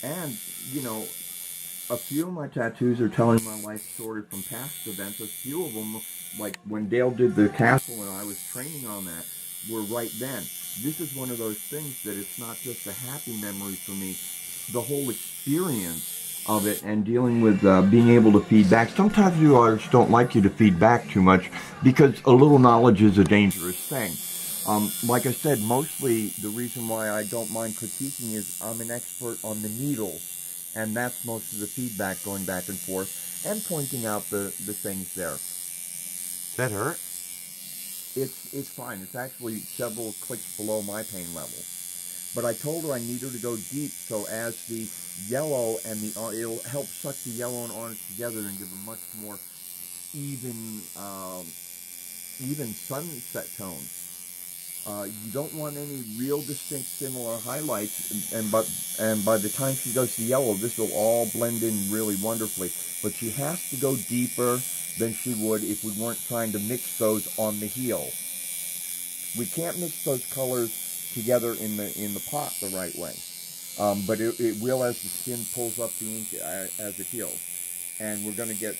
And, you know, a few of my tattoos are telling my life story from past events. A few of them, like when Dale did the castle and I was training on that, were right then. This is one of those things that it's not just a happy memory for me. The whole experience of it and dealing with being able to feed back. Sometimes you artists don't like you to feed back too much because a little knowledge is a dangerous thing. Like I said, mostly the reason why I don't mind critiquing is I'm an expert on the needles, and that's most of the feedback going back and forth and pointing out the things there. That hurt? It's fine. It's actually several clicks below my pain level. But I told her I need her to go deep, so as the yellow and it'll help suck the yellow and orange together and give a much more even sunset tone. You don't want any real distinct similar highlights, and by the time she does the yellow, this will all blend in really wonderfully. But she has to go deeper than she would if we weren't trying to mix those on the heel. We can't mix those colors together in the pot the right way, but it will as the skin pulls up the ink as it heals. And we're going to get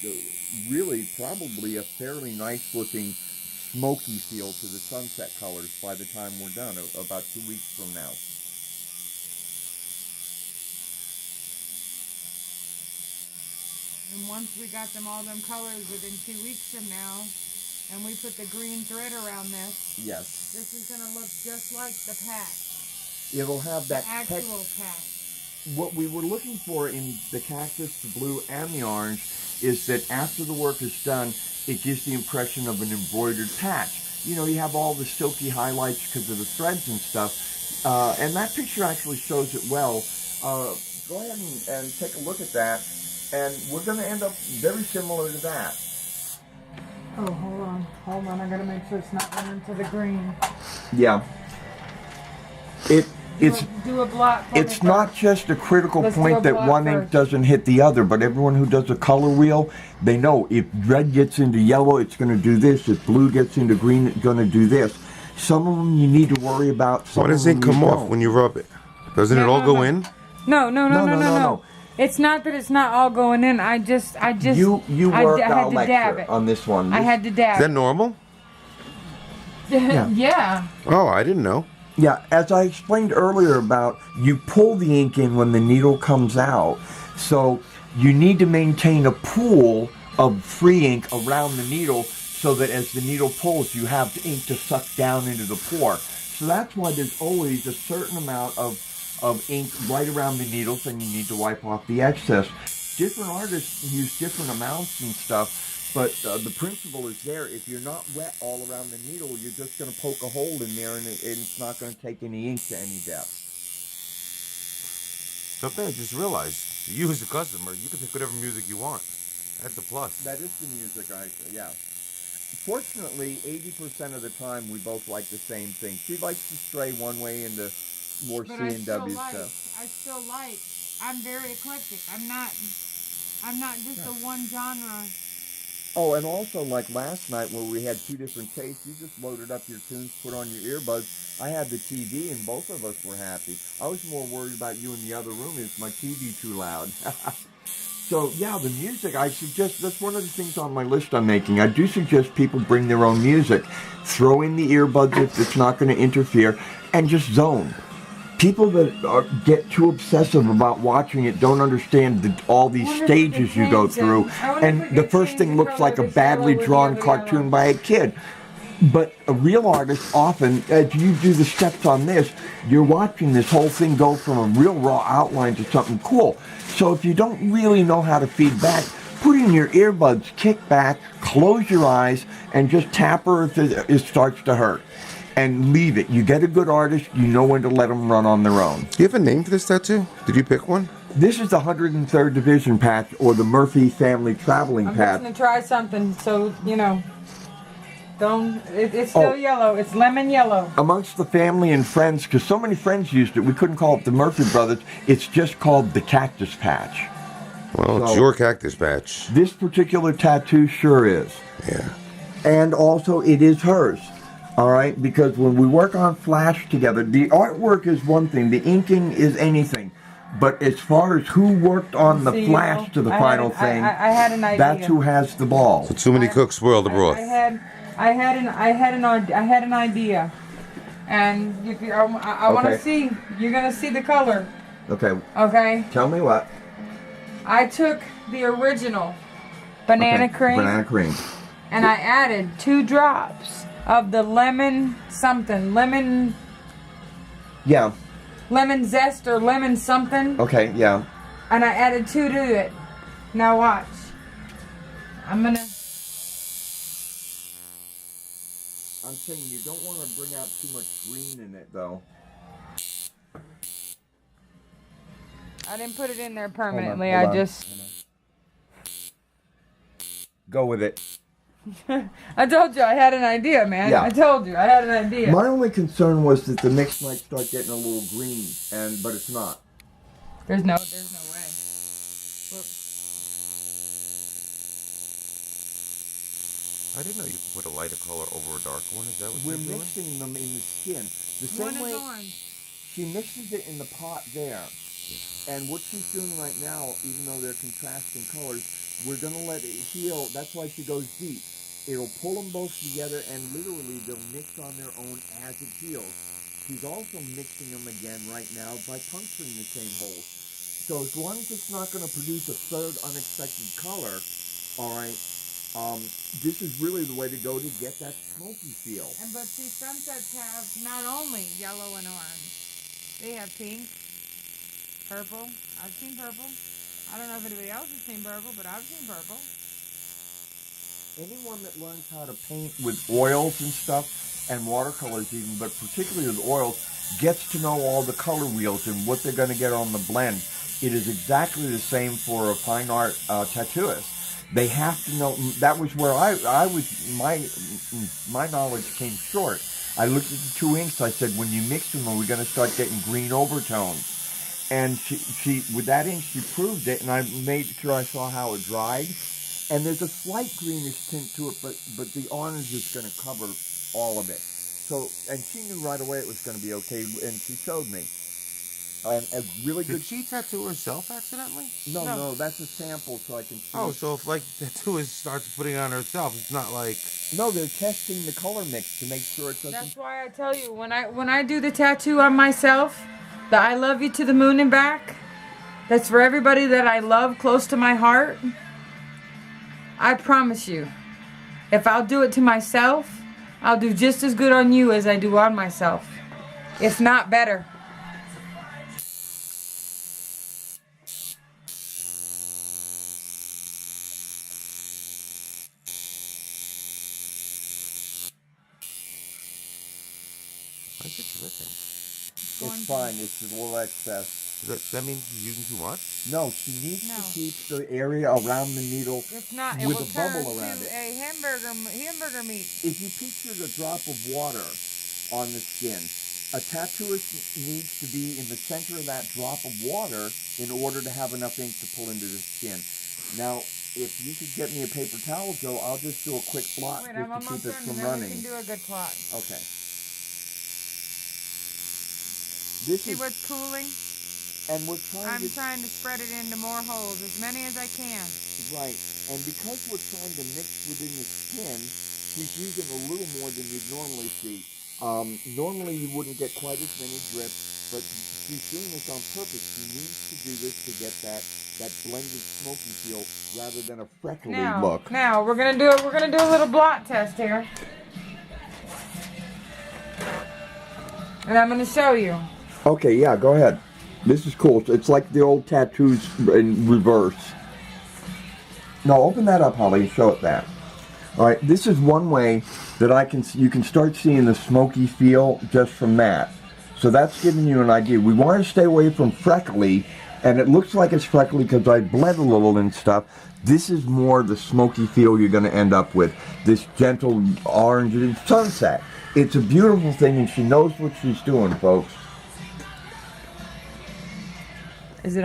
really probably a fairly nice looking smoky feel to the sunset colors by the time we're done, about 2 weeks from now. And once we got them all them colors within 2 weeks from now, and we put the green thread around this, yes, this is going to look just like the patch. It'll have that actual patch. What we were looking for in the cactus, the blue, and the orange is that after the work is done, it gives the impression of an embroidered patch. You know, you have all the silky highlights because of the threads and stuff, and that picture actually shows it well. Go ahead and take a look at that, and we're going to end up very similar to that. Oh, hold on, I got to make sure it's not running to the green. Yeah. Do a blot for It's me not first. Just a critical Let's point that one ink doesn't hit the other, but everyone who does a color wheel, they know if red gets into yellow, it's going to do this. If blue gets into green, it's going to do this. Some of them you need to worry about. Why does ink come off when you rub it? Doesn't it all go in? No. It's not that it's not all going in. I just. You worked I out had to dab lecture it. on this one. I had to dab. Is that normal? Yeah. Oh, I didn't know. Yeah, as I explained earlier about you pull the ink in when the needle comes out, so you need to maintain a pool of free ink around the needle so that as the needle pulls, you have the ink to suck down into the pore. So that's why there's always a certain amount of ink right around the needles, and you need to wipe off the excess. Different artists use different amounts and stuff. But the principle is there. If you're not wet all around the needle, you're just going to poke a hole in there, and it's not going to take any ink to any depth. Something I just realized. You as a customer, you can pick whatever music you want. That's a plus. That is the music, yeah. Fortunately, 80% of the time, we both like the same thing. She likes to stray one way into more C and W stuff. I'm very eclectic. I'm not just a one genre. Oh, and also, like last night where we had two different tastes, you just loaded up your tunes, put on your earbuds. I had the TV, and both of us were happy. I was more worried about you in the other room. Is my TV too loud? So, yeah, the music, I suggest, that's one of the things on my list I'm making. I do suggest people bring their own music. Throw in the earbuds if it's not going to interfere, and just zone. People that get too obsessive about watching it don't understand all these stages you go through. And the first thing looks like a badly drawn cartoon by a kid. But a real artist often, as you do the steps on this, you're watching this whole thing go from a real raw outline to something cool. So if you don't really know how to feed back, put in your earbuds, kick back, close your eyes, and just tap her if it starts to hurt. And leave it. You get a good artist, you know when to let them run on their own. Do you have a name for this tattoo? Did you pick one? This is the 103rd Division patch, or the Murphy Family Traveling patch. I'm going to try something, so, you know, it's still yellow. It's lemon yellow. Amongst the family and friends, because so many friends used it, we couldn't call it the Murphy Brothers. It's just called the Cactus patch. Well, it's your cactus patch. This particular tattoo sure is. Yeah. And also, it is hers. All right, because when we work on flash together, the artwork is one thing, the inking is anything. But as far as who worked on the See, flash to the final thing, I had an idea. that's who has the ball. So too many cooks spoil the broth. I had an idea, and if you, I want to Okay. see. You're gonna see the color. Okay, Okay. tell me what. I took the original banana Okay, cream, Banana cream. and I added 2 drops of the lemon Yeah, zest or lemon something, okay, yeah. and I added 2 to it. Now watch. I'm gonna. I'm saying you don't want to bring out too much green in it, though. I didn't put it in there permanently. hold I on. just. Go with it. I told you I had an idea, man. Yeah. I told you I had an idea. My only concern was that the mix might start getting a little green, but it's not. There's no way. Look. I didn't know you could put a lighter color over a dark one. Is that what We're you're doing? mixing them in the skin. The One same is way orange. she mixes it in the pot there. And what she's doing right now, even though they're contrasting colors, we're going to let it heal. That's why she goes deep. It'll pull them both together, and literally they'll mix on their own as it heals. She's also mixing them again right now by puncturing the same holes. So as long as it's not going to produce a third unexpected color, all right, this is really the way to go to get that smoky feel. But see, sunsets have not only yellow and orange. They have pink, purple. I've seen purple. I don't know if anybody else has seen purple, but I've seen purple. Anyone that learns how to paint with oils and stuff, and watercolors even, but particularly with oils, gets to know all the color wheels and what they're going to get on the blend. It is exactly the same for a fine art tattooist. They have to know. That was where I was. My knowledge came short. I looked at the 2 inks. I said, when you mix them, are we going to start getting green overtones? And she with that ink, she proved it, and I made sure I saw how it dried. And there's a slight greenish tint to it, but the orange is going to cover all of it. So, and she knew right away it was going to be okay, and she showed me. And a really good. Did she tattoo herself accidentally? No, that's a sample, so I can see. Oh, so if like the tattooist starts putting it on herself, it's not like. No, they're testing the color mix to make sure it doesn't. That's why I tell you, when I do the tattoo on myself, the I love you to the moon and back, that's for everybody that I love close to my heart. I promise you, if I'll do it to myself, I'll do just as good on you as I do on myself. If not better. Why is it dripping? It's fine. It's a little excess. Does that mean she's using too much? No, she needs No. to keep the area around the needle If not, it with will a turn bubble around to it. a hamburger meat. If you picture the drop of water on the skin, a tattooist needs to be in the center of that drop of water in order to have enough ink to pull into the skin. Now, if you could get me a paper towel, Joe, I'll just do a quick blot Wait, I'm just to almost keep it done, from and then running. we can do a good plot. Okay. This See is, what's cooling? and we're trying I'm to, trying to spread it into more holes, as many as I can. right, and because we're trying to mix within the skin, she's using a little more than you'd normally see. Normally you wouldn't get quite as many drips, but she's doing this on purpose. She needs to do this to get that blended smoky feel rather than a freckly look. Now we're gonna do a little blot test here, and I'm gonna show you. Okay, yeah, go ahead. This is cool. It's like the old tattoos in reverse. No, open that up, Holly. Show it that. All right, this is one way that you can start seeing the smoky feel just from that. So that's giving you an idea. We want to stay away from freckly, and it looks like it's freckly because I bled a little and stuff. This is more the smoky feel you're going to end up with. This gentle orange and sunset. It's a beautiful thing, and she knows what she's doing, folks.